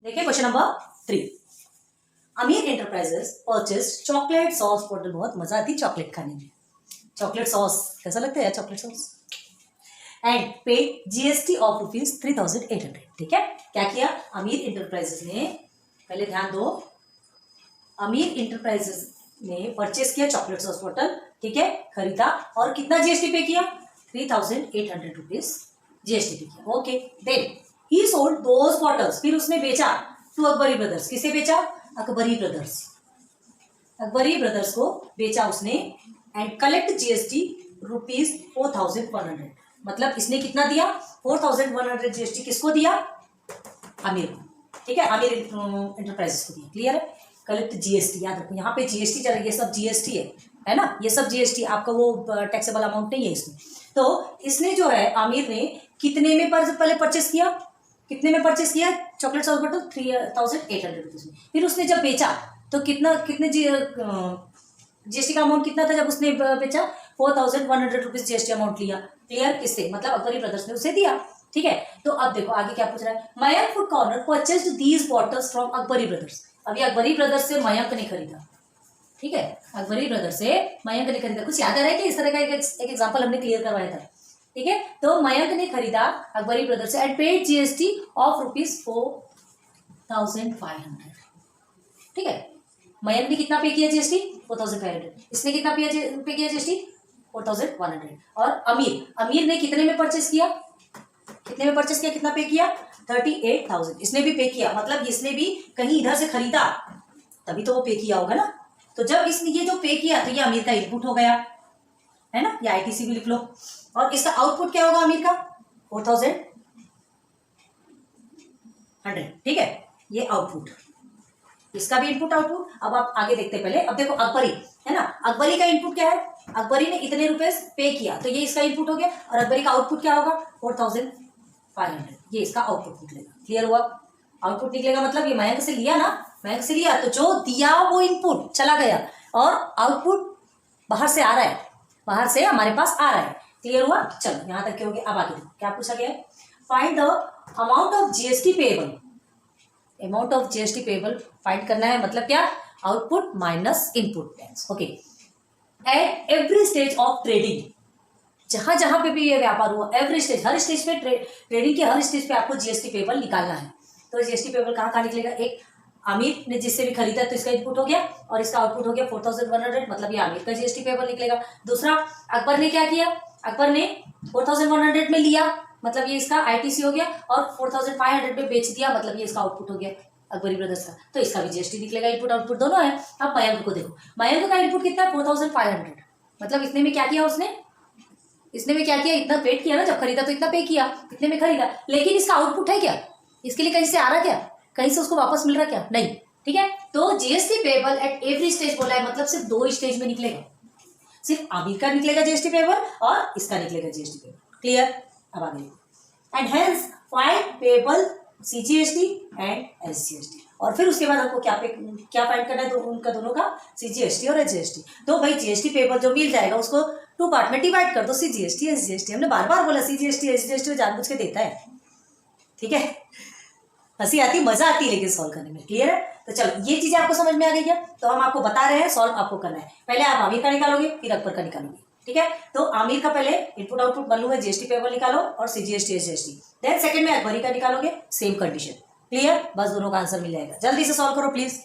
देखिए question number 3। अमीर enterprises purchase chocolate sauce bottle. बहुत मजा आती है चॉकलेट खाने में। चॉकलेट सॉस कैसा लगता है यार, चॉकलेट सॉस। एंड पे जीएसटी ऑफ ₹3,800। ठीक है, क्या किया अमीर इंटरप्राइजेस ने, पहले ध्यान दो, अमीर इंटरप्राइजेस ने परचेस किया चॉकलेट सॉस बॉटल, ठीक है, खरीदा और कितना जीएसटी पे किया, ₹3,800 जीएसटी पे किया। Okay, then he sold those bottles, फिर उसने बेचा टू अकबरी ब्रदर्स। किसे बेचा? अकबरी ब्रदर्स। अकबरी ब्रदर्स को बेचा उसने। And collect GST ₹4,100। मतलब इसने कितना दिया? 4,100 जीएसटी किसको दिया? आमिर को। ठीक है, आमिर एंटरप्राइजेस को दिया। क्लियर है? कलेक्ट जीएसटी, याद रखो यहाँ पे जीएसटी चल रही है, ये सब जीएसटी है ना, ये सब जीएसटी, आपका वो टैक्सेबल अमाउंट नहीं है इसमें। तो इसने जो है आमिर ने कितने में पहले परचेस किया? कितने में परचेस किया चॉकलेट सॉस बॉटल? ₹3,800 में। फिर उसने जब बेचा तो कितने जीएसटी का अमाउंट कितना था जब उसने बेचा? ₹4,100 जीएसटी अमाउंट लिया। क्लियर? किससे? मतलब अकबरी ब्रदर्स ने उसे दिया। ठीक है, तो अब देखो आगे क्या पूछ रहा है। Mayank food corner purchased these bottles from Akbari brothers. अभी अकबरी ब्रदर्स से मयंक ने खरीदा। ठीक है, अकबरी ब्रदर्स से मयंक ने खरीदा। कुछ याद आ रहा है कि इस तरह का एक एग्जांपल हमने क्लियर करवाया था। ठीक है, तो मयंक ने खरीदा अकबरी ब्रदर्स से एंड पेड जीएसटी ऑफ ₹4,500। ठीक है, मयंक ने कितना पे किया जीएसटी? 4,500। इसने कितना पे किया जीएसटी? 4,100। और अमीर ने कितने में परचेस किया? कितने में परचेस किया, कितना पे किया? 38,000। इसने भी पे किया, मतलब इसने भी कहीं इधर से खरीदा तभी तो वो पे किया होगा ना। तो जब इसने ये जो पे किया तो ये अमीर का इनपुट हो गया, है ना, या आईटीसी भी लिख लो। और इसका आउटपुट क्या होगा अमीर का? 4,100। ठीक है, ये आउटपुट, इसका भी इनपुट आउटपुट। अब आप आगे देखते हैं पहले। अब देखो अकबरी है ना, अकबरी का इनपुट क्या है? अकबरी ने इतने रुपए पे किया तो ये इसका इनपुट हो गया। और अकबरी का आउटपुट क्या होगा? 4,500। ये इसका आउटपुट निकलेगा। क्लियर हुआ? आउटपुट निकलेगा मतलब ये मयंक से लिया ना, मयंक से लिया तो जो दिया वो इनपुट चला गया और आउटपुट बाहर से आ रहा है, बाहर से हमारे पास आ रहा है। क्लियर हुआ? चलो यहां तक क्या हो गया। अब आगे देखो क्या पूछा गया है। Find the amount of GST payable. Amount of GST payable find करना है, मतलब क्या? Output minus input tax. Okay, at every stage of trading, जहां जहां पे भी ये व्यापार हुआ, एवरी स्टेज, हर स्टेज पे, ट्रेडिंग के हर स्टेज पे आपको जीएसटी पेएबल निकालना है। तो जीएसटी पेएबल कहाँ निकलेगा? एक आमिर ने जिससे भी खरीदा तो इसका इनपुट हो गया और इसका आउटपुट हो गया 4,100, मतलब ये आमिर का जीएसटी पेएबल निकलेगा। दूसरा, अकबर ने क्या किया? अकबर ने 4,100 में लिया, मतलब ये इसका आईटीसी हो गया, और 4,500 में बेच दिया, मतलब ये इसका आउटपुट हो गया अकबरी ब्रदर्स का। तो इसका भी जीएसटी निकलेगा, इनपुट आउटपुट दोनों है। अब मयंक को देखो, मयंक का इनपुट कितना है? 4,500। मतलब इसने में क्या किया उसने? इसने में क्या किया? इतना पेड किया ना, जब खरीदा तो इतना पे किया, इतने में खरीदा, लेकिन इसका आउटपुट है क्या? इसके लिए कहीं से आ रहा क्या? कहीं से उसको वापस मिल रहा क्या? नहीं। ठीक है, तो GST payable at every stage बोला है, मतलब सिर्फ 2 स्टेज में निकलेगा। सिर्फ आमिर का निकलेगा जीएसटी पेएबल और इसका निकलेगा जीएसटी पेएबल। क्लियर? अब आगे and hence find payable CGST and SGST. और फिर उसके बाद हमको क्या फाइंड करना है? उनका दोनों का सीजीएसटी और एसजीएसटी। तो भाई जीएसटी पेएबल जो मिल जाएगा उसको 2 पार्ट में डिवाइड कर दो, सीजीएसटी एसजीएसटी। हमने बार बार बोला सीजीएसटी एसजीएसटी जानबूझ के देता है। ठीक है, हंसी आती, मजा आती है लेकिन सॉल्व करने में। क्लियर है? तो चलो ये चीजें आपको समझ में आ गई क्या? तो हम आपको बता रहे हैं, सॉल्व आपको करना है। पहले आप आमिर का निकालोगे, फिर अकबर का निकालोगे। ठीक है, तो आमिर का पहले इनपुट आउटपुट मालूम है, जीएसटी पेएबल निकालो और सीजीएसटी एसजीएसटी। देन सेकंड में अकबरी का निकालोगे, सेम कंडीशन। क्लियर? बस दोनों का आंसर मिल जाएगा। जल्दी से सॉल्व करो प्लीज।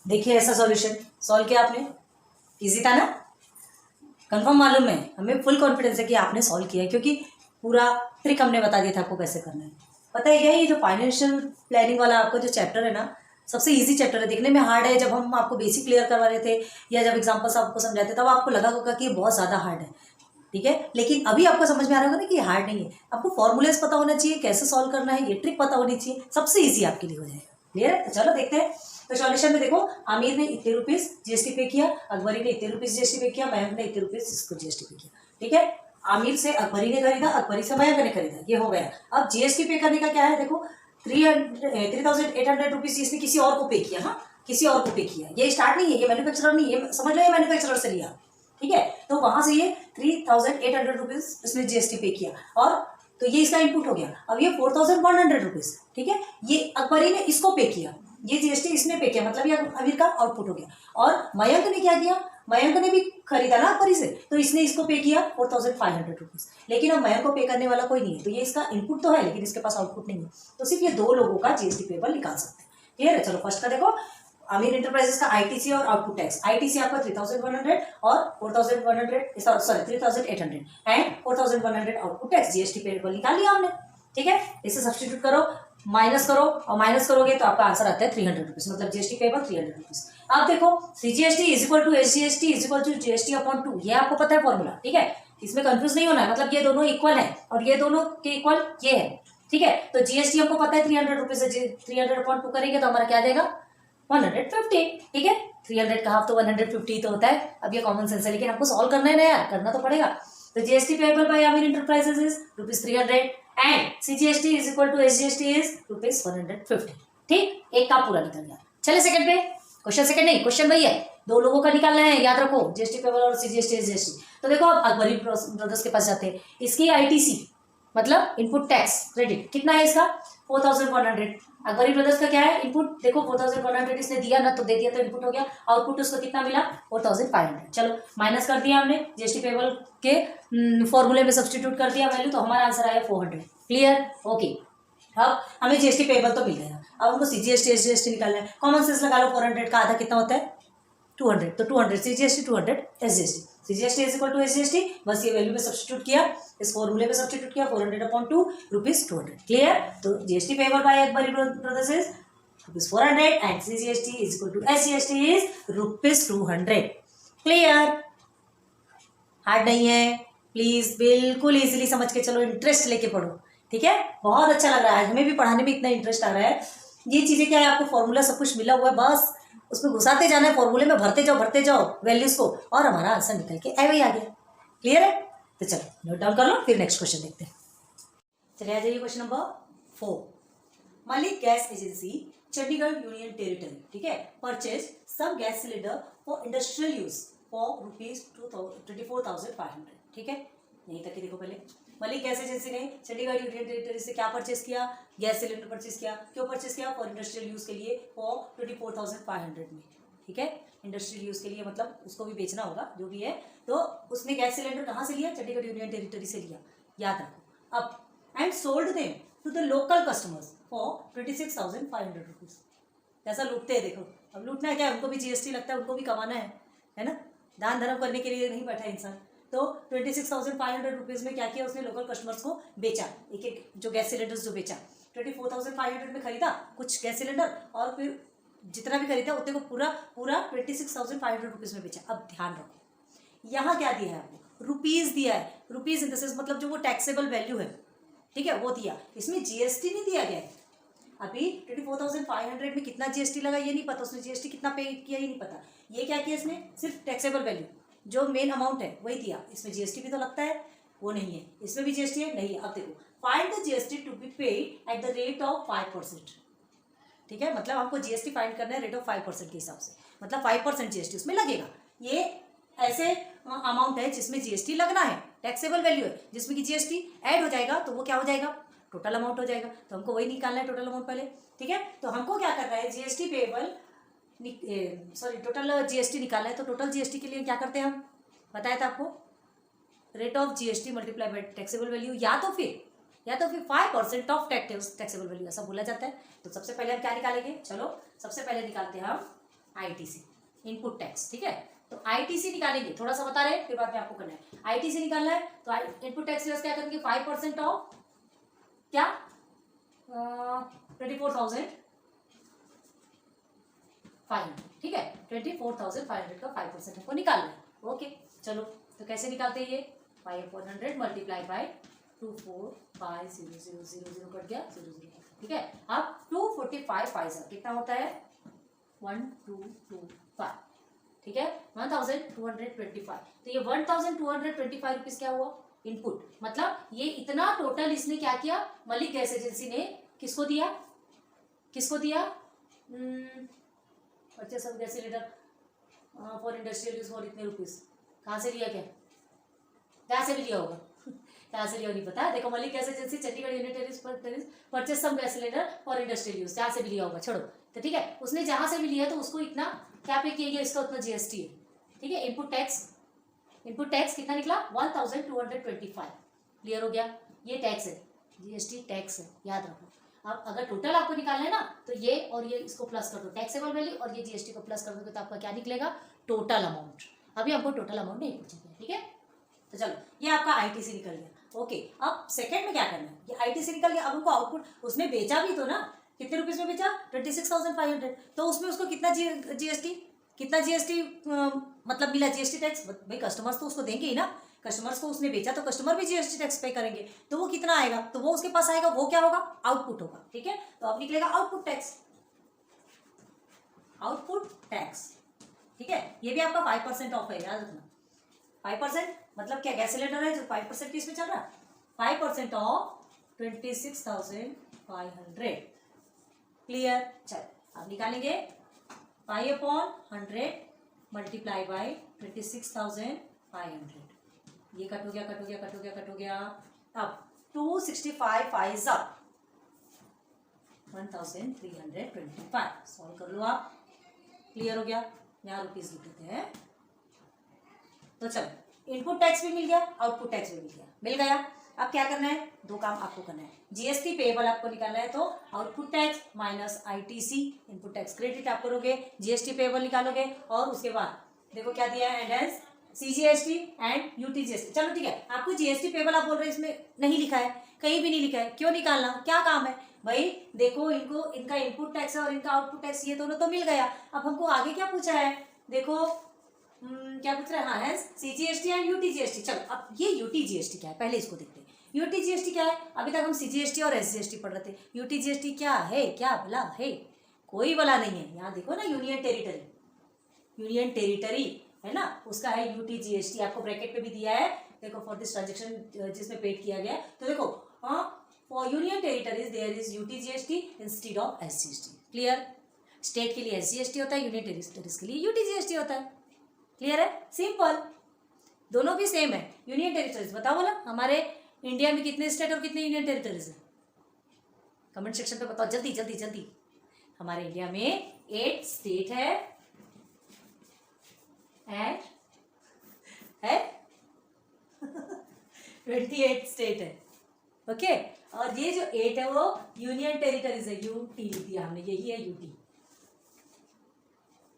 देखिए ऐसा सॉल्यूशन सॉल्व किया आपने, इजी था ना? कंफर्म मालूम है, हमें फुल कॉन्फिडेंस है कि आपने सॉल्व किया है, क्योंकि पूरा ट्रिक हमने बता दिया था आपको कैसे करना है। पता है क्या, ये जो फाइनेंशियल प्लानिंग वाला आपका जो चैप्टर है ना, सबसे इजी चैप्टर है। देखने में हार्ड है, जब हम आपको बेसिक क्लियर करवा रहे थे या जब एग्जांपल्स आपको समझाते तब आपको लगा होगा कि ये बहुत ज़्यादा हार्ड है। ठीक है, लेकिन अभी आपको समझ में आ रहा होगा ना कि ये हार्ड नहीं है। आपको फॉर्मूलेस पता होना चाहिए, कैसे सॉल्व करना है, ये ट्रिक पता होनी चाहिए, सबसे ईजी आपके लिए हो जाएगा। क्लियर है? तो चलो देखते हैं। तो सॉल्यूशन में देखो, आमिर ने इतने रुपीज जीएसटी पे किया, अकबरी ने इतने रुपीज जीएसटी पे किया, मयंक ने इतने रुपीज इसको जीएसटी पे किया। ठीक है, आमिर से अकबरी ने खरीदा, अकबरी से मयंक ने खरीदा, ये हो गया। अब जीएसटी पे करने का क्या है? देखो 3,800 रुपीज इसने किसी और को पे किया। हाँ, किसी और को पे किया, ये स्टार्ट नहीं है, ये मैन्युफैक्चरर नहीं है, समझ लो ये मैन्युफैक्चरर से लिया। ठीक है, तो वहां से ये 3,800 रुपीज इसने जीएसटी पे किया और तो ये इसका इनपुट हो गया। अब ये 4100 रुपीज, ठीक है, ये अकबरी ने इसको पे किया, ये जीएसटी इसने पे किया, मतलब ये अमीर का आउटपुट हो गया। और मयंक ने क्या किया, मयंक ने भी खरीदा ना अकबरी से, तो इसने इसको पे किया 4500 रुपीज। लेकिन अब मयंक को पे करने वाला कोई नहीं है, तो ये इसका इनपुट तो है लेकिन इसके पास आउटपुट नहीं है, तो सिर्फ ये दो लोगों का जीएसटी पेबल निकाल सकते हैं। क्लियर है? चलो फर्स्ट का देखो, आमिर इंटरप्राइजेस का आईटीसी और आउटपुट टैक्स। आईटीसी आपका 3100 और 4100, sorry 3800 and 4100 output tax, GST payable निकाल लिया हमने। ठीक है, इसे सब्सटीट्यूट करो, माइनस करो, और माइनस करोगे तो आपका आंसर आता है 300 रुपीज, मतलब जीएसटी पेबल 300 रुपीज। अब देखो CGST is equal to SGST is equal to GST upon 2, ये आपको पता है फॉर्मूला, ठीक है, इसमें कंफ्यूज नहीं होना है, मतलब ये दोनों इक्वल है और ये दोनों के इक्वल ये है, ठीक है। तो जीएसटी हमको पता है 300 रुपीज है, 300 अपॉन 2 करेंगे तो हमारा क्या देगा 150, ठीक है। 300 का हाफ तो 150 तो होता है। अब ये कॉमन सेंस है लेकिन आपको सॉल्व करना है ना यार, करना तो पड़ेगा। तो GST payable by Aamir enterprises is ₹300 and CGST is equal to SGST is ₹150, ठीक। एक का पूरा निकल गया। चले सेकंड पे, क्वेश्चन सेकंड नहीं, क्वेश्चन वही है, दो लोगों का निकालना है, याद रखो, जीएसटी पेबल और सीजीएसटी एसजीएसटी। तो देखो अब अकबरी ब्रदर्स के पास जाते हैं, इसकी आईटीसी मतलब इनपुट टैक्स क्रेडिट कितना है इसका 4100। अकबरी ब्रदर्स का क्या है इनपुट, देखो 4100 इसने दिया ना, तो दे दिया तो इनपुट हो गया, आउटपुट उसको कितना मिला 4500। चलो माइनस कर दिया हमने, जीएसटी पेबल के फॉर्मूले में सब्सटीट्यूट कर दिया वैल्यू, तो हमारा आंसर आया 400। क्लियर? ओके, अब हमें जीएसटी पेबल तो मिल गया, अब हमको सीजीएसटी एसजीएसटी निकालना है। कॉमन सेंस लगा लो, 400 का आधा कितना होता है 200, तो 200 CGST 200 SGST, CGST is equal to SGST, बस ये वैल्यू में सब्स्टिट्यूट किया, इस फॉर्मूले में सब्स्टिट्यूट किया, 400 अपॉन 2 ₹200। क्लियर? तो GST payable by Akbari brothers is ₹400 and CGST is equal to SGST is ₹200। Clear? Hard नहीं है, प्लीज बिल्कुल इजीली समझ के चलो, इंटरेस्ट लेके पढ़ो, ठीक है। बहुत अच्छा लग रहा है, हमें भी पढ़ाने में इतना इंटरेस्ट आ रहा है। ये चीजें क्या है, आपको फॉर्मूला सब कुछ मिला हुआ है, बस उसमें घुसाते जाना है, फॉर्मूले में भरते जाओ वैल्यूज को, और हमारा आंसर निकल के ऐवे ही आ गया। क्लियर है? तो चलो नोट डाउन कर लो, फिर नेक्स्ट क्वेश्चन देखते हैं। चलिए आ जाइए question number 4। Malik gas agency Chandigarh union territory, ठीक है, purchase some gas cylinder for industrial use for ₹24,500, ठीक है। यहीं तक ही देखो पहले, मलिक गैस एजेंसी ने चंडीगढ़ यूनियन टेरिटरी से क्या परचेस किया, गैस सिलेंडर परचेस किया। क्यों परचेस किया? फॉर इंडस्ट्रियल यूज के लिए, फॉर 24,500 में, ठीक है। इंडस्ट्रियल यूज के लिए मतलब उसको भी बेचना होगा जो भी है, तो उसने गैस सिलेंडर कहाँ से लिया? चंडीगढ़ यूनियन टेरिटरी से लिया, याद रखो। अब and sold them to the local customers for 26,500 rupees. कैसा लूटते हैं देखो, अब लूटना है क्या, उनको भी जीएसटी लगता है, उनको भी कमाना है ना, दान धर्म करने के लिए नहीं बैठा इंसान। तो 26,500 रुपीज में क्या किया उसने, लोकल कस्टमर्स को बेचा, एक एक जो गैस सिलेंडर्स जो बेचा, 24,500 में खरीदा कुछ गैस सिलेंडर, और फिर जितना भी खरीदा उतने को पूरा 26,500 रुपीज में बेचा। अब ध्यान रखो, यहाँ क्या दिया है आपको, रुपीज दिया है, रुपीज इन द सेंस मतलब जो वो टैक्सेबल वैल्यू है, ठीक है, वो दिया, इसमें जीएसटी नहीं दिया गया है। अभी 24,500 में कितना जीएसटी लगा ये नहीं पता, उसने जीएसटी कितना पे किया ये नहीं पता। ये क्या किया इसने, सिर्फ टैक्सेबल वैल्यू जो मेन अमाउंट है वही दिया, इसमें जीएसटी भी तो लगता है, वो नहीं है, इसमें भी जीएसटी है, नहीं है। अब देखो, find the GST to be paid at the rate of 5%, ठीक है, मतलब हमको जीएसटी फाइंड करना है रेट ऑफ 5% के हिसाब से, मतलब 5% जीएसटी उसमें लगेगा। ये ऐसे अमाउंट है जिसमें जीएसटी लगना है, टैक्सेबल वैल्यू है, जिसमें कि जीएसटी ऐड हो जाएगा तो वो क्या हो जाएगा, टोटल अमाउंट हो जाएगा। तो हमको वही निकालना है, टोटल अमाउंट पहले, ठीक है। तो हमको क्या करना है, जीएसटी पेबल टोटल जीएसटी निकालना है। तो टोटल जीएसटी के लिए क्या करते हैं हम, बताया था आपको, rate of GST multiply by taxable value, या तो फिर 5% ऑफ टैक्सेबल वैल्यू, ऐसा बोला जाता है। तो सबसे पहले हम क्या निकालेंगे, चलो सबसे पहले निकालते हैं हम आईटीसी, इनपुट टैक्स, ठीक है। तो आईटीसी निकालेंगे, थोड़ा सा बता रहे हैं, फिर बाद में आपको करना है। आईटीसी निकालना है तो इनपुट टैक्स क्या करेंगे, 5% ऑफ क्या 24,500, ठीक है, 24,500 का 5% हमको निकालना है। ओके चलो, तो कैसे निकालते हैं ये, 5/100 मल्टीप्लाई बाय 24/000 कट गया 00, ठीक है। अब 245 कितना होता है 1225, ठीक है, 1225। तो ये 1225 रुपीज क्या हुआ, इनपुट, मतलब ये इतना टोटल इसने क्या किया, मलिक गैस एजेंसी ने किसको दिया, purchase of gas cylinder for industrial use for इतने रुपीज, कहाँ से लिया, क्या से भी लिया होगा यहाँ से लिया नहीं पता है। देखो Malik gas agency Chandigarh unit territory purchase some gas cylinder for industrial use, जहाँ से भी लिया होगा छोड़ो, तो ठीक है उसने जहाँ से भी लिया तो उसको इतना क्या पे किया गया, इसका उतना जीएसटी है, ठीक है। इनपुट टैक्स कितना निकला 1225, क्लियर हो गया। ये टैक्स है, जीएसटी टैक्स है, याद रखो। अब अगर टोटल आपको निकालना है ना तो ये और ये इसको प्लस कर दो, टैक्सेबल वैल्यू और ये जीएसटी को प्लस कर दो तो आपका क्या निकलेगा, टोटल अमाउंट। अभी हमको टोटल अमाउंट नहीं पूछेंगे, ठीक है। तो चलो ये आपका आईटीसी निकल गया। ओके, अब सेकंड में क्या करना है, ये आईटीसी निकल गया, अब हमको आउटपुट, उसने बेचा भी तो ना, कितने रुपीस में बेचा 26,500, तो उसमें उसको कितना जीएसटी मतलब मिला, जीएसटी टैक्स। भाई कस्टमर्स तो उसको देंगे ही ना, कस्टमर्स को उसने बेचा तो कस्टमर भी जीएसटी टैक्स पे करेंगे, तो वो कितना आएगा, तो वो उसके पास आएगा, वो क्या होगा, आउटपुट होगा, ठीक है। तो अब निकलेगा आउटपुट टैक्स, ठीक है। ये भी आपका 5% ऑफ है, याद रखना। 5% मतलब क्या, गैस सिलेंडर है जो 5% किस में चल रहा है, 5% ऑफ 26,500, क्लियर। चल अब निकालेंगे 5/100 मल्टीप्लाई बाई 26,500, ये कट हो गया। अब 265 5 1325, सॉल्व कर लो आप, क्लियर हो गया। यहाँ रुपीज लिख देते हैं। तो चलो इनपुट टैक्स भी मिल गया, आउटपुट टैक्स भी मिल गया। अब क्या करना है, दो काम आपको करना है, जीएसटी पेएबल आपको निकालना है, तो output tax minus ITC, input tax credit आप करोगे, जीएसटी पेएबल निकालोगे, और उसके बाद देखो क्या दिया है, एंड सीजीएसटी एंड यूटीजीएसटी। चलो ठीक है, आपको जीएसटी पेएबल आप बोल रहे हैं, इसमें नहीं लिखा है, कहीं भी नहीं लिखा है, क्यों निकालना, क्या काम है भाई। देखो इनका इनपुट टैक्स और इनका आउटपुट टैक्स ये दोनों तो मिल गया। अब हमको आगे क्या पूछा है, देखो क्या पूछ रहा है, हाँ है सीजीएसटी एंड यूटीजीएसटी। चलो अब ये यूटीजीएसटी क्या है, पहले इसको देखते हैं। यूटीजीएसटी क्या है, अभी तक हम सीजीएसटी और एसजीएसटी पढ़ रहे थे, यूटीजीएसटी क्या है, क्या भला है, कोई भला नहीं है। यहाँ देखो ना, यूनियन टेरिटरी है ना, उसका है यूटीजीएसटी, आपको ब्रैकेट पे भी दिया है, देखो फॉर दिस ट्रांजेक्शन जिसमें पेड किया गया है, तो देखो for union territories there is UTGST instead of SGST, clear. State के लिए एसजीएसटी होता है, यूनियन टेरिटरीज के लिए यूटीजीएसटी होता है, क्लियर है, सिंपल, दोनों भी सेम है। यूनियन टेरिटरीज बताओ बोला, हमारे इंडिया में कितने स्टेट और कितने यूनियन टेरिटरीज है, कमेंट सेक्शन पे बताओ जल्दी। हमारे इंडिया में 8 स्टेट है एंड 28 स्टेट है, ओके। और ये जो 8 है वो यूनियन टेरिटरीज है, यूटी लिख दिया हमने, यही है यूटी।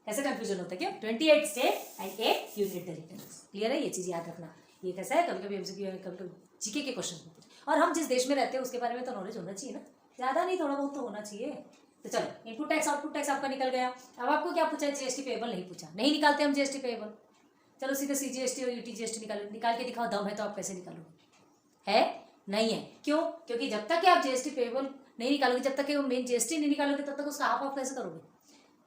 ऐसे कंफ्यूजन होता है क्या, 28 state and 8 union territories, clear है, ये चीज याद रखना। ये कैसा है, कभी कभी एमसीक्यू, कभी जीके के क्वेश्चन होते हैं, और हम जिस देश में रहते हैं उसके बारे में तो नॉलेज होना चाहिए ना, ज्यादा नहीं, थोड़ा बहुत तो होना चाहिए। तो चलो इनपुट टैक्स आउटपुट टैक्स आपका निकल गया। अब आपको क्या पूछा है, जीएसटी पेएबल नहीं पूछा, नहीं निकालते हम जीएसटी पेएबल। चलो सीधे सीजीएसटी और यूटीजीएसटी निकाल के दिखाओ, दम है तो आप कैसे निकालोगे, है नहीं है, क्यों, क्योंकि जब तक कि आप जीएसटी पेएबल नहीं निकालोगे, जब तक कि वो मेन जीएसटी नहीं निकालोगे, तब तक उसका हाफ ऑफ कैसे करोगे,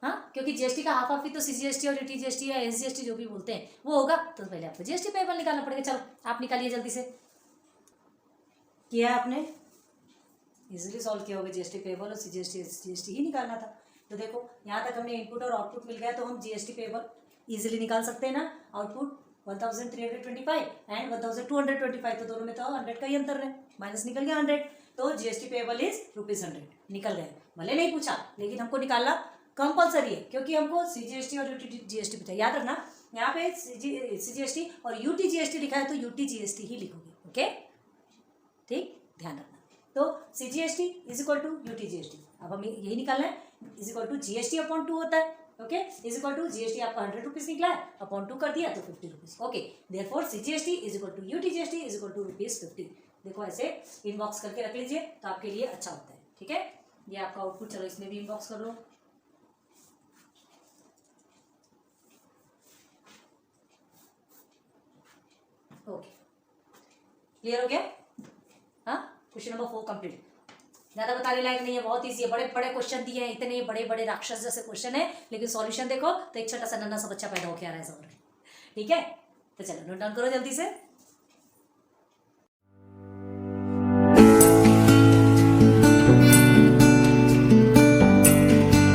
हाँ, क्योंकि जीएसटी का हाफ ऑफ ही तो सीजीएसटी और यूटीजीएसटी या एसजीएसटी जो भी बोलते हैं वो होगा, तो पहले आपको जीएसटी पेएबल निकालना पड़ेगा। चलो आप निकालिए जल्दी से, किया आपने, इजीली सॉल्व किया होगा, जीएसटी पेएबल और सीजीएसटी एसजीएसटी ही निकालना था। तो देखो यहाँ तक हमने इनपुट और आउटपुट मिल गया, तो हम जीएसटी पेएबल इजीली निकाल सकते हैं ना। आउटपुट 1325 एंड 1225, तो दोनों में तो 100 का ही अंतर है, माइनस निकल गया 100, तो जीएसटी पेएबल इज ₹100 निकल गए। भले नहीं पूछा लेकिन हमको निकालना कंपलसरी है, क्योंकि हमको सीजीएसटी और यूटीजीएसटी पूछा। याद रखना, यहाँ पे सीजीएसटी और यूटीजीएसटी लिखा है तो यूटीजीएसटी ही लिखोगे, ओके, ठीक, ध्यान रखना। तो CGST is equal to UTGST, अब हमें यही निकालना है, is equal to GST upon 2 होता है, okay, is equal to GST आपका 100 रुपीज निकला है, अपॉन 2 कर दिया तो 50 rupees, okay. Therefore CGST is equal to UTGST is equal to ₹50। देखो ऐसे इनबॉक्स करके रख लीजिए तो आपके लिए अच्छा होता है, ठीक है। ये आपका आउटपुट, चलो इसमें भी इनबॉक्स कर लो, ओके, क्लियर हो गया। हाँ, क्वेश्चन नंबर 4 कंप्लीट, ज्यादा बताने लायक नहीं है, बहुत ईजी है, बड़े बड़े क्वेश्चन दिए हैं, इतने बड़े बड़े राक्षस जैसे क्वेश्चन है, लेकिन सॉल्यूशन देखो तो एक छोटा सा नन्हा सा बच्चा पैदा होकर आ रहा है सब, ठीक है। तो चलो नोट डाउन करो जल्दी से।